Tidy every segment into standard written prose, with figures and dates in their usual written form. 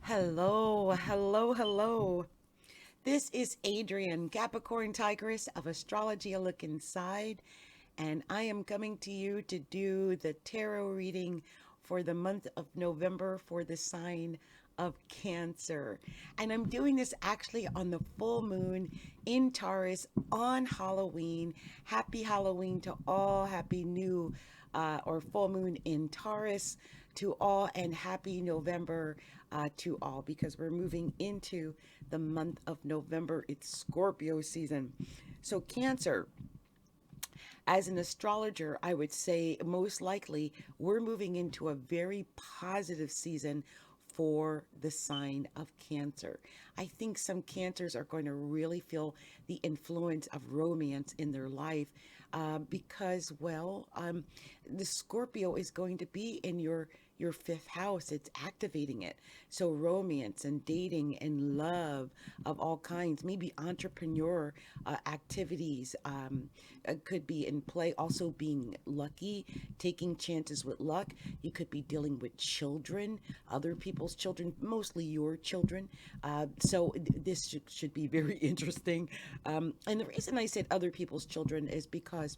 Hello, hello, hello. This is Adrienne, Capricorntigress of Astrology, a look inside, and I am coming to you to do the tarot reading for the month of November for the sign of Cancer. And I'm doing this actually on the full moon in Taurus on Halloween. Happy Halloween to all. Happy new or full moon in Taurus to all, and happy November to all, because we're moving into the month of November. It's Scorpio season. So, Cancer, as an astrologer, I would say most likely we're moving into a very positive season for the sign of Cancer. I think some Cancers are going to really feel the influence of romance in their life because, well, the Scorpio is going to be in your fifth house. It's activating it. So romance and dating and love of all kinds, maybe entrepreneur activities could be in play. Also being lucky, taking chances with luck. You could be dealing with children, other people's children, mostly your children. This should be very interesting. And the reason I said other people's children is because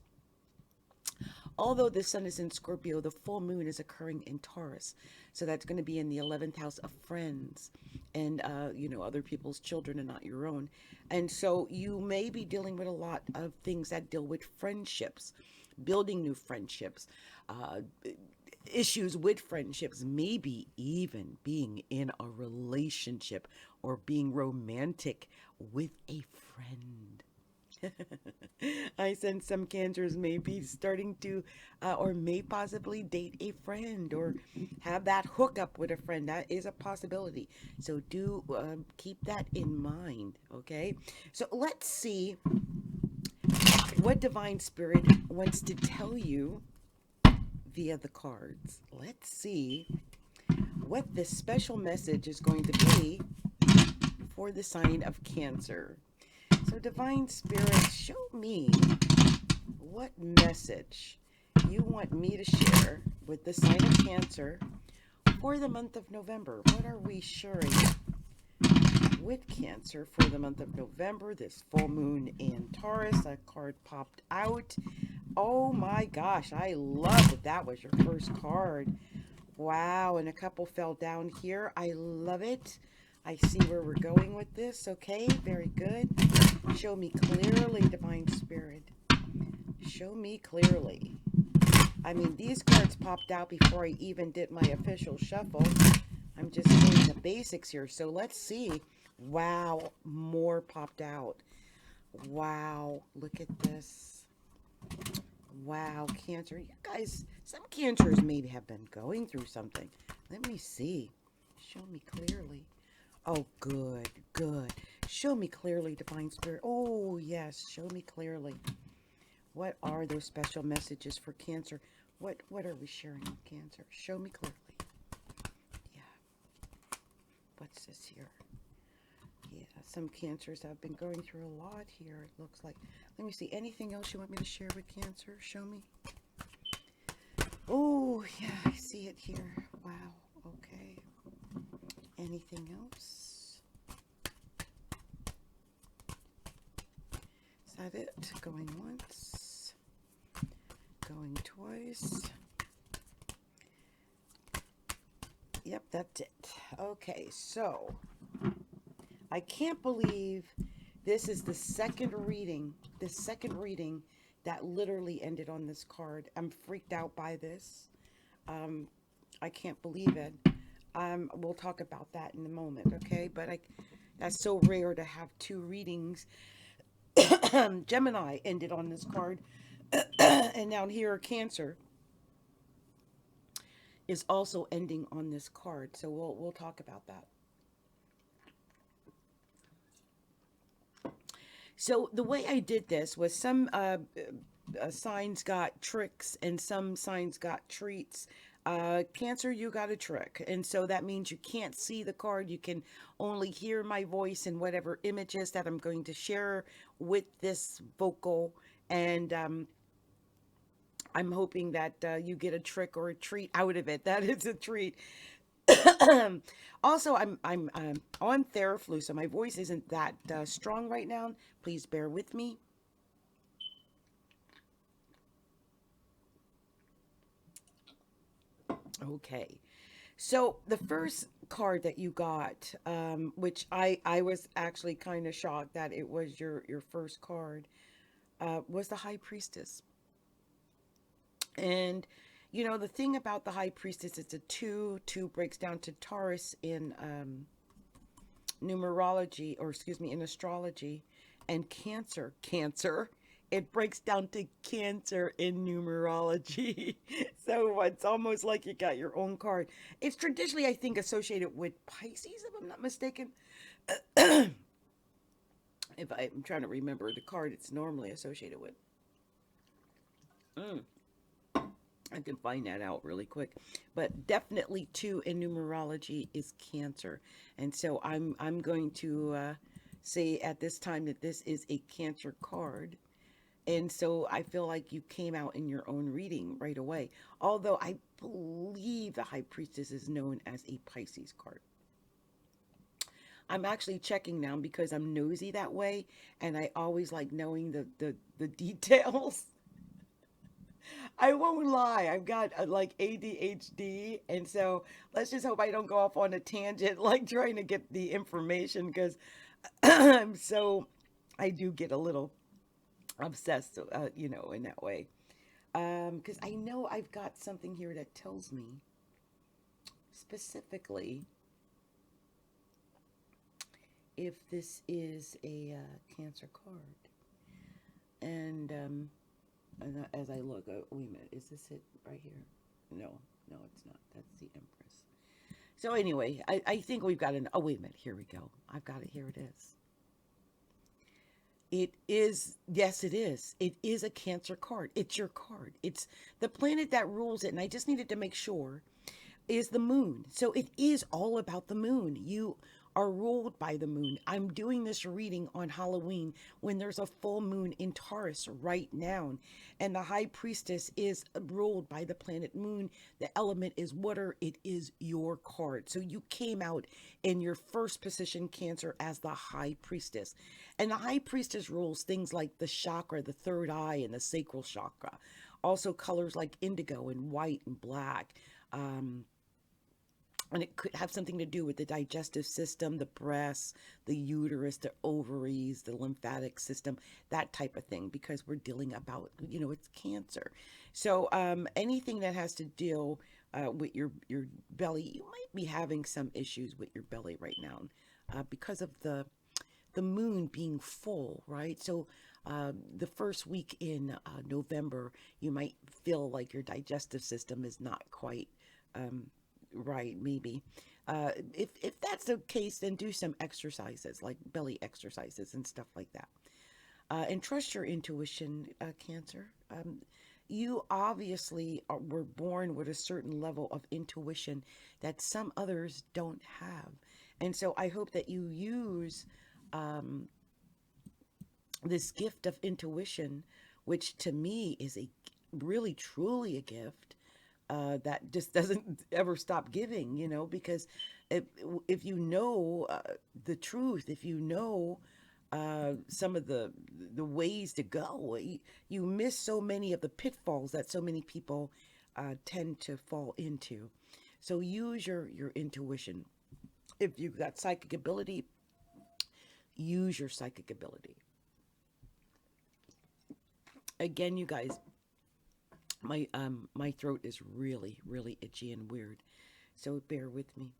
although the sun is in Scorpio, the full moon is occurring in Taurus. So that's going to be in the 11th house of friends and, other people's children and not your own. And so you may be dealing with a lot of things that deal with friendships, building new friendships, uh, issues with friendships, maybe even being in a relationship or being romantic with a friend. I sense some Cancers may be starting to, or may possibly date a friend or have that hookup with a friend. That is a possibility. So do keep that in mind, okay? So let's see what Divine Spirit wants to tell you via the cards. Let's see what this special message is going to be for the sign of Cancer. So, Divine Spirit, show me what message you want me to share with the sign of Cancer for the month of November. What are we sharing with Cancer for the month of November? This full moon in Taurus, a card popped out. Oh my gosh, I love that that was your first card. Wow, and a couple fell down here. I love it. I see where we're going with this. Okay, very good. Show me clearly, Divine Spirit. Show me clearly. I mean, these cards popped out before I even did my official shuffle. I'm just doing the basics here. So let's see. Wow, more popped out. Wow, look at this. Wow, Cancer. You guys, some Cancers maybe have been going through something. Let me see. Show me clearly. Oh, good, good. Show me clearly, Divine Spirit. Oh, yes, show me clearly. What are those special messages for Cancer? What are we sharing with Cancer? Show me clearly. Yeah. What's this here? Yeah, some Cancers have been going through a lot here, it looks like. Let me see. Anything else you want me to share with Cancer? Show me. Oh, yeah, I see it here. Wow. Okay. Anything else? Is that it? Going once. Going twice. Yep, that's it. Okay, so I can't believe this is the second reading that literally ended on this card. I'm freaked out by this. Um, I can't believe it. We'll talk about that in a moment, okay? But that's so rare to have two readings. Gemini ended on this card, and down here, Cancer. is also ending on this card. So we'll talk about that. So the way I did this was some signs got tricks and some signs got treats. Cancer, you got a trick. And so that means you can't see the card. You can only hear my voice and whatever images that I'm going to share with this vocal. And I'm hoping that you get a trick or a treat out of it. That is a treat. Also, I'm on Theraflu, so my voice isn't that strong right now. Please bear with me. Okay, so the first card that you got, which I was actually kind of shocked that it was your first card, was the High Priestess. And you know the thing about the High Priestess, it's a two breaks down to Taurus in numerology, or excuse me, in astrology, and Cancer, it breaks down to Cancer in numerology. So it's almost like you got your own card. It's traditionally, I think, associated with Pisces, if I'm not mistaken. If I'm trying to remember the card it's normally associated with. Mm. I can find that out really quick, but definitely two in numerology is Cancer, and so I'm going to say at this time that this is a Cancer card, and so I feel like you came out in your own reading right away. Although I believe the High Priestess is known as a Pisces card. I'm actually checking now because I'm nosy that way, and I always like knowing the details. I won't lie. I've got like ADHD, and so let's just hope I don't go off on a tangent, like trying to get the information, because I'm so I do get a little obsessed, in that way. Because I know I've got something here that tells me specifically if this is a Cancer card, and as I look, wait a minute, is this it right here? No, no, it's not. That's the Empress. So anyway, I think we've got oh, wait a minute, here we go. I've got it, here it is. It is, yes, it is. It is a Cancer card. It's your card. It's the planet that rules it, and I just needed to make sure, is the moon. So it is all about the moon. You are ruled by the moon. I'm doing this reading on Halloween when there's a full moon in Taurus right now. And the High Priestess is ruled by the planet moon. The element is water. It is your card. So you came out in your first position, Cancer, as the High Priestess. And the High Priestess rules things like the chakra, the third eye, and the sacral chakra. Also colors like indigo and white and black. And it could have something to do with the digestive system, the breasts, the uterus, the ovaries, the lymphatic system, that type of thing, because we're dealing about, it's Cancer. So anything that has to deal with your belly, you might be having some issues with your belly right now because of the moon being full, right? So the first week in November, you might feel like your digestive system is not quite right, maybe. If that's the case, then do some exercises, like belly exercises and stuff like that. And trust your intuition, Cancer. You obviously were born with a certain level of intuition that some others don't have. And so I hope that you use this gift of intuition, which to me is a really, truly a gift that just doesn't ever stop giving, because if you know the truth, if you know some of the ways to go, you miss so many of the pitfalls that so many people tend to fall into. So use your intuition. If you've got psychic ability, use your psychic ability. Again, you guys, my throat is really, really itchy and weird, so bear with me.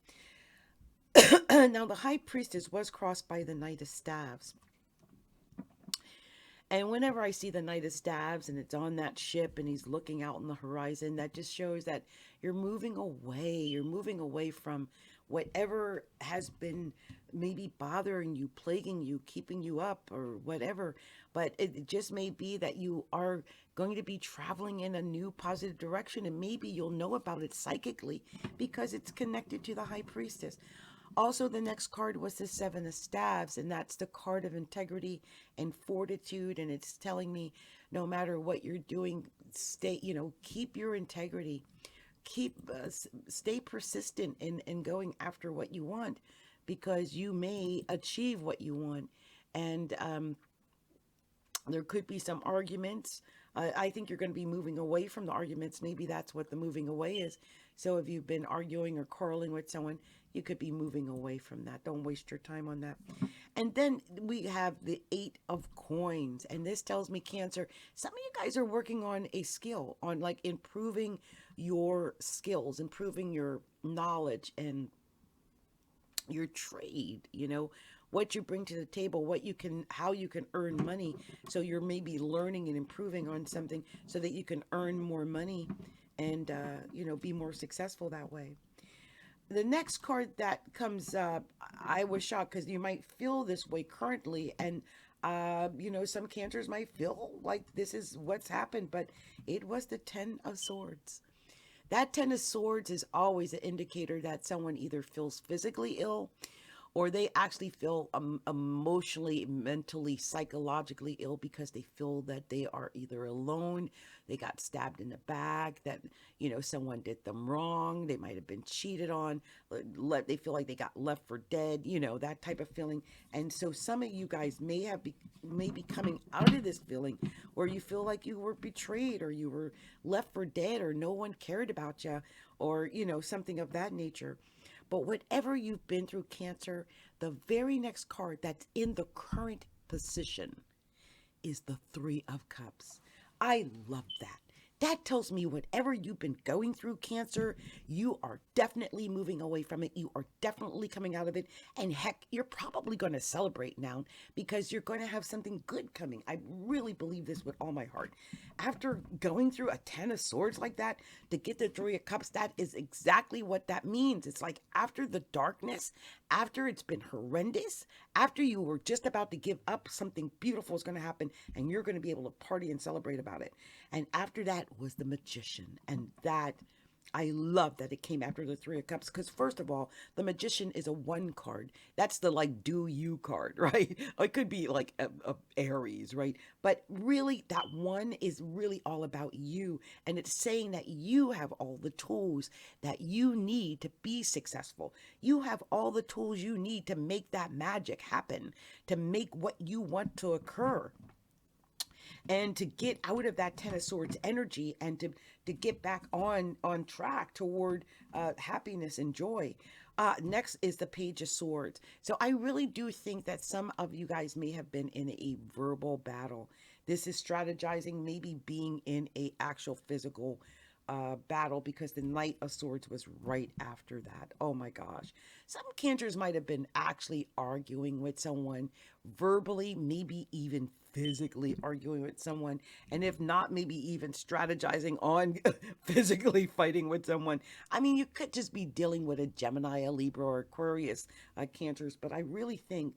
Now, the High Priestess was crossed by the Knight of Staves, And whenever I see the Knight of Staves and it's on that ship and he's looking out on the horizon, that just shows that you're moving away. You're moving away from whatever has been maybe bothering you, plaguing you, keeping you up, or whatever. But it just may be that you are going to be traveling in a new positive direction, and maybe you'll know about it psychically because it's connected to the High Priestess. Also, the next card was the Seven of Staves, and that's the card of integrity and fortitude. And it's telling me no matter what you're doing, stay, keep your integrity, stay persistent in going after what you want, because you may achieve what you want. And there could be some arguments. I think you're going to be moving away from the arguments. Maybe that's what the moving away is. So if you've been arguing or quarreling with someone, you could be moving away from that. Don't waste your time on that. And then we have the Eight of Coins. And this tells me, Cancer, some of you guys are working on a skill, on like improving your skills, improving your knowledge and your trade, what you bring to the table, how you can earn money. So you're maybe learning and improving on something so that you can earn more money and, be more successful that way. The next card that comes up, I was shocked because you might feel this way currently. And, some Cancers might feel like this is what's happened, but it was the Ten of Swords. That Ten of Swords is always an indicator that someone either feels physically ill or they actually feel emotionally, mentally, psychologically ill because they feel that they are either alone, they got stabbed in the back, that, someone did them wrong, they might have been cheated on, they feel like they got left for dead, that type of feeling. And so some of you guys may be coming out of this feeling where you feel like you were betrayed or you were left for dead or no one cared about you or, something of that nature. But whatever you've been through, Cancer, the very next card that's in the current position is the Three of Cups. I love that. That tells me whatever you've been going through, Cancer, you are definitely moving away from it. You are definitely coming out of it. And heck, you're probably going to celebrate now because you're going to have something good coming. I really believe this with all my heart. After going through a Ten of Swords like that, to get the Three of Cups, that is exactly what that means. It's like after the darkness, after it's been horrendous, after you were just about to give up, something beautiful is going to happen and you're going to be able to party and celebrate about it. And after that was the Magician. And that, I love that it came after the Three of Cups because, first of all, the Magician is a one card. That's the like do you card, right? It could be like a Aries, right? But really, that one is really all about you. And it's saying that you have all the tools that you need to be successful. You have all the tools you need to make that magic happen, to make what you want to occur. And to get out of that Ten of Swords energy and to get back on track toward happiness and joy. Next is the Page of Swords. So I really do think that some of you guys may have been in a verbal battle. This is strategizing, maybe being in a actual physical battle, because the Knight of Swords was right after that. Oh my gosh. Some Cancers might have been actually arguing with someone verbally, maybe even physically arguing with someone. And if not, maybe even strategizing on physically fighting with someone. I mean, you could just be dealing with a Gemini, a Libra, or Aquarius Cancers. But I really think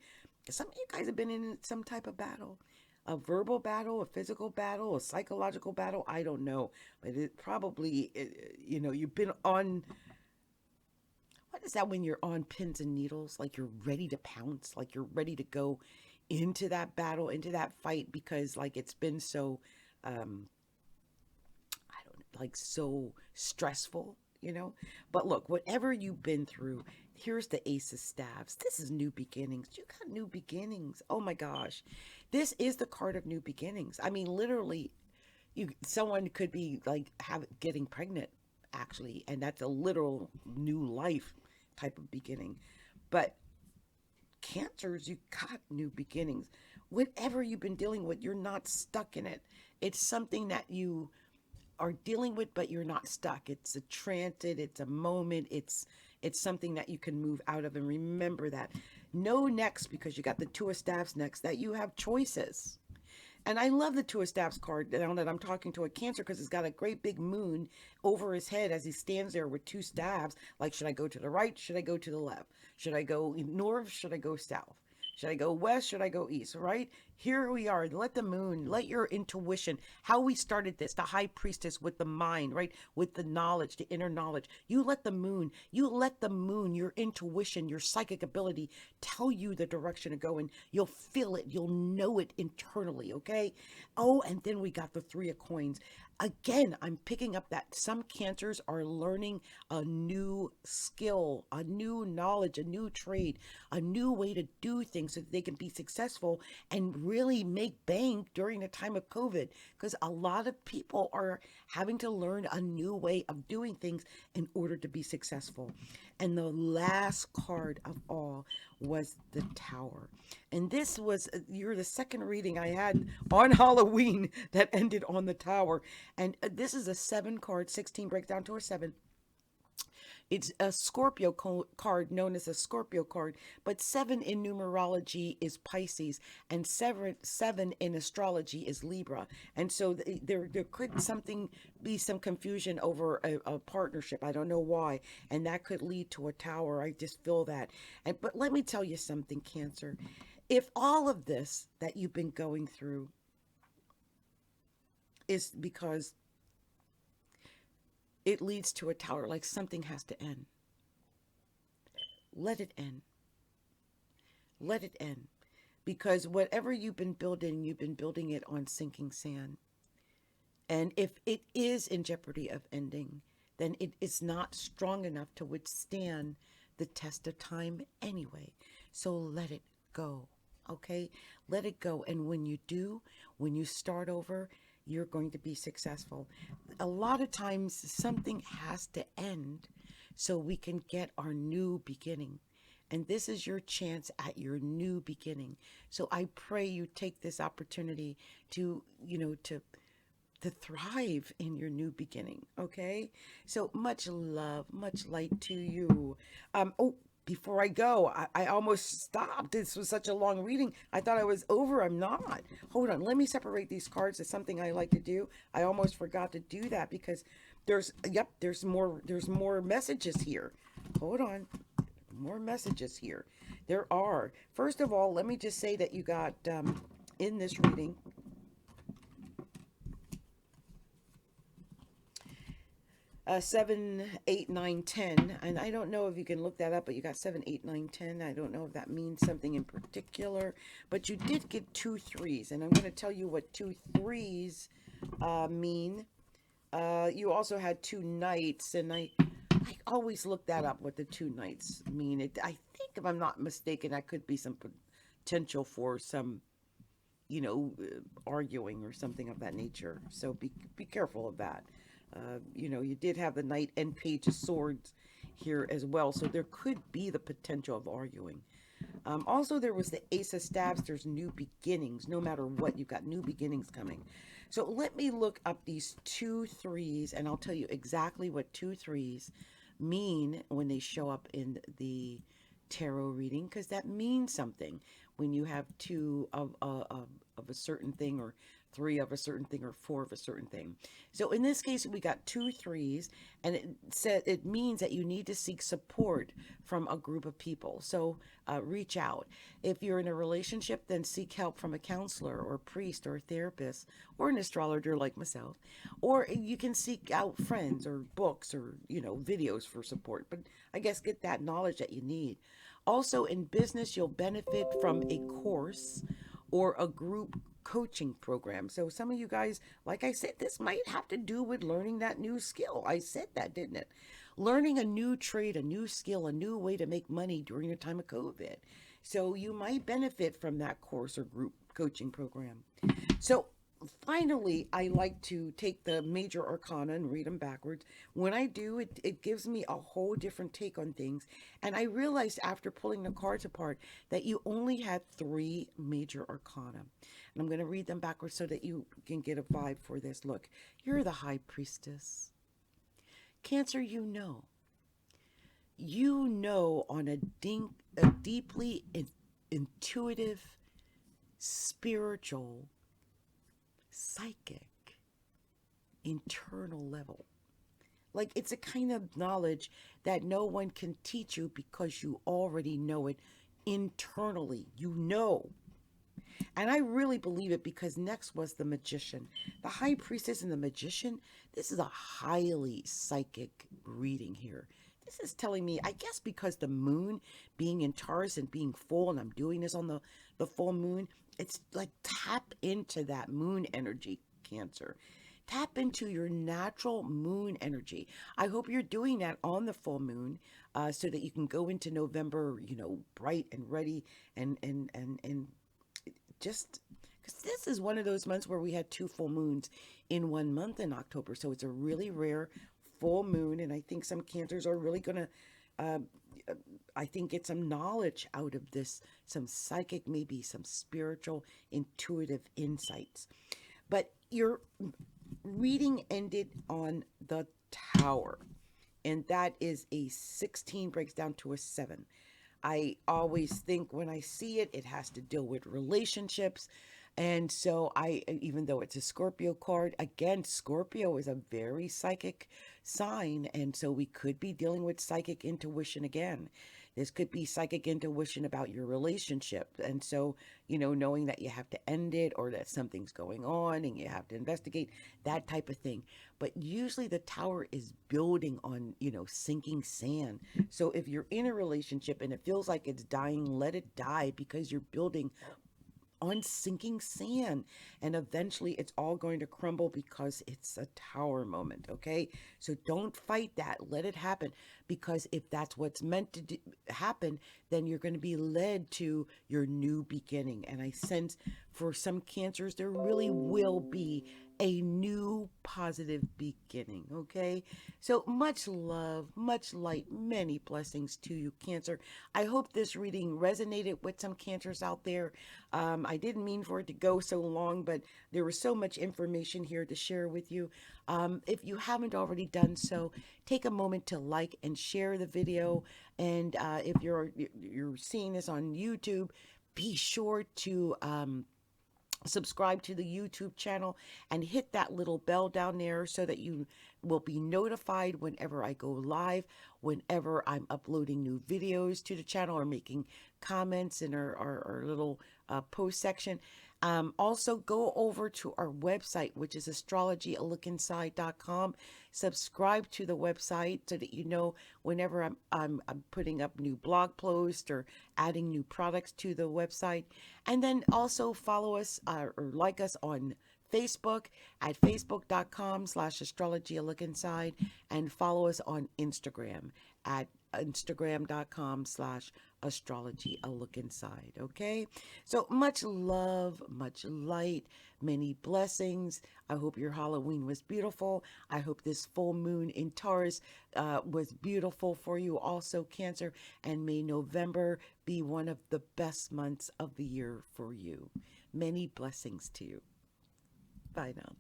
some of you guys have been in some type of battle. A verbal battle, a physical battle, a psychological battle, I don't know. But it probably, you've been on, what is that when you're on pins and needles? Like you're ready to pounce, like you're ready to go into that battle, into that fight, because like it's been so, I don't know, like so stressful, But look, whatever you've been through, here's the Ace of Staves. This is new beginnings. You got new beginnings. Oh my gosh. This is the card of new beginnings. I mean, literally, someone could be like getting pregnant, actually, and that's a literal new life type of beginning. But Cancers, you got new beginnings. Whatever you've been dealing with, you're not stuck in it. It's something that you are dealing with, but you're not stuck. It's a transit, it's a moment, it's something that you can move out of. And remember that. Know next, because you got the Two of Staves next, that you have choices. And I love the Two of Staffs card now that I'm talking to a Cancer, because it's got a great big moon over his head as he stands there with two staves. Like, should I go to the right? Should I go to the left? Should I go north? Should I go south? Should I go west? Should I go east? Right? Here we are. Let the moon, let your intuition, how we started this, the high priestess with the mind, right? With the knowledge, the inner knowledge. You let the moon, your intuition, your psychic ability tell you the direction to go, and you'll feel it. You'll know it internally, okay? Oh, and then we got the Three of Coins. Again, I'm picking up that some Cancers are learning a new skill, a new knowledge, a new trade, a new way to do things so that they can be successful and really make bank during the time of COVID. Because a lot of people are having to learn a new way of doing things in order to be successful. And the last card of all was the Tower. And this was, you're the second reading I had on Halloween that ended on the Tower. And this is a 7 card, 16 breaks down to a 7. It's a Scorpio card known as a Scorpio card, but 7 in numerology is Pisces, and seven in astrology is Libra. And so there could something be some confusion over a partnership. I don't know why, and that could lead to a Tower. I just feel that. But let me tell you something, Cancer. If all of this that you've been going through is because it leads to a Tower, like something has to end, let it end. Let it end. Because whatever you've been building it on sinking sand. And if it is in jeopardy of ending, then it is not strong enough to withstand the test of time anyway. So let it go, okay? Let it go. And when you do, when you start over, you're going to be successful. A lot of times something has to end so we can get our new beginning. And this is your chance at your new beginning. So I pray you take this opportunity to, to thrive in your new beginning, okay? So much love, much light to you. Before I go, I almost stopped. This was such a long reading. I thought I was over. I'm not. Hold on. Let me separate these cards. It's something I like to do. I almost forgot to do that because there's more messages here. Hold on. More messages here. There are. First of all, let me just say that you got in this reading 7, 8, 9, 10, and I don't know if you can look that up, but you got 7, 8, 9, 10. I don't know if that means something in particular, but you did get 2 3s, and I'm going to tell you what 2 3s mean. You also had 2 knights, and I always look that up, what the 2 knights mean. I think, if I'm not mistaken, that could be some potential for some, arguing or something of that nature. So be careful of that. You did have the Knight and Page of Swords here as well, so there could be the potential of arguing. Also, there was the Ace of Staves. There's new beginnings. No matter what, you've got new beginnings coming. So let me look up these 2 3s, and I'll tell you exactly what 2 3s mean when they show up in the tarot reading, because that means something when you have 2 of a certain thing, or 3 of a certain thing, or 4 of a certain thing. So in this case, we got 2 3s, and it means that you need to seek support from a group of people. So reach out. If you're in a relationship, then seek help from a counselor or a priest or a therapist or an astrologer like myself. Or you can seek out friends or books or, videos for support. But I guess get that knowledge that you need. Also, in business, you'll benefit from a course or a group coaching program. So some of you guys, like I said, this might have to do with learning that new skill. I said that, didn't it? Learning a new trade, a new skill, a new way to make money during the time of COVID. So you might benefit from that course or group coaching program. So finally, I like to take the major arcana and read them backwards. When I do, it gives me a whole different take on things. And I realized after pulling the cards apart that you only had 3 major arcana. And I'm going to read them backwards so that you can get a vibe for this. Look, you're the High Priestess. Cancer, on a deeply intuitive, spiritual psychic, internal level. Like, it's a kind of knowledge that no one can teach you because you already know it internally. You know. And I really believe it because next was the magician. The high priestess and the magician, this is a highly psychic reading here. This is telling me, I guess because the moon being in Taurus and being full, and I'm doing this on the full moon, it's like tap into that moon energy, Cancer. Tap into your natural moon energy. I hope you're doing that on the full moon, so that you can go into November, bright and ready, and just because this is one of those months where we had two full moons in one month in October. So it's a really rare full moon. And I think some Cancers are really going to, I think, get some knowledge out of this, some psychic, maybe some spiritual, intuitive insights. But your reading ended on the Tower. And that is a 16, breaks down to a 7. I always think when I see it, it has to deal with relationships. And so even though it's a Scorpio card, again, Scorpio is a very psychic sign. And so we could be dealing with psychic intuition again. This could be psychic intuition about your relationship. And so, knowing that you have to end it or that something's going on and you have to investigate, that type of thing. But usually the Tower is building on, sinking sand. So if you're in a relationship and it feels like it's dying, let it die, because you're building on sinking sand, and eventually it's all going to crumble because it's a Tower moment. Okay, so don't fight that, let it happen, because if that's what's meant to happen, then you're going to be led to your new beginning. And I sense for some Cancers there really will be a new positive beginning. Okay, so much love, much light, many blessings to you, Cancer. I hope this reading resonated with some Cancers out there. I didn't mean for it to go so long, but there was so much information here to share with you. If you haven't already done so, take a moment to like and share the video. And if you're seeing this on YouTube, be sure to subscribe to the YouTube channel and hit that little bell down there so that you will be notified whenever I go live, whenever I'm uploading new videos to the channel or making comments in our little post section. Also, go over to our website, which is astrologyalookinside.com. Subscribe to the website so that you know whenever I'm putting up new blog posts or adding new products to the website. And then also follow us or like us on Facebook at facebook.com/astrologyalookinside, and follow us on Instagram at instagram.com/astrologyalookinside. Okay, so much love, much light, many blessings. I hope your Halloween was beautiful. I hope this full moon in Taurus was beautiful for you also, Cancer, and may November be one of the best months of the year for you. Many blessings to you. Bye now.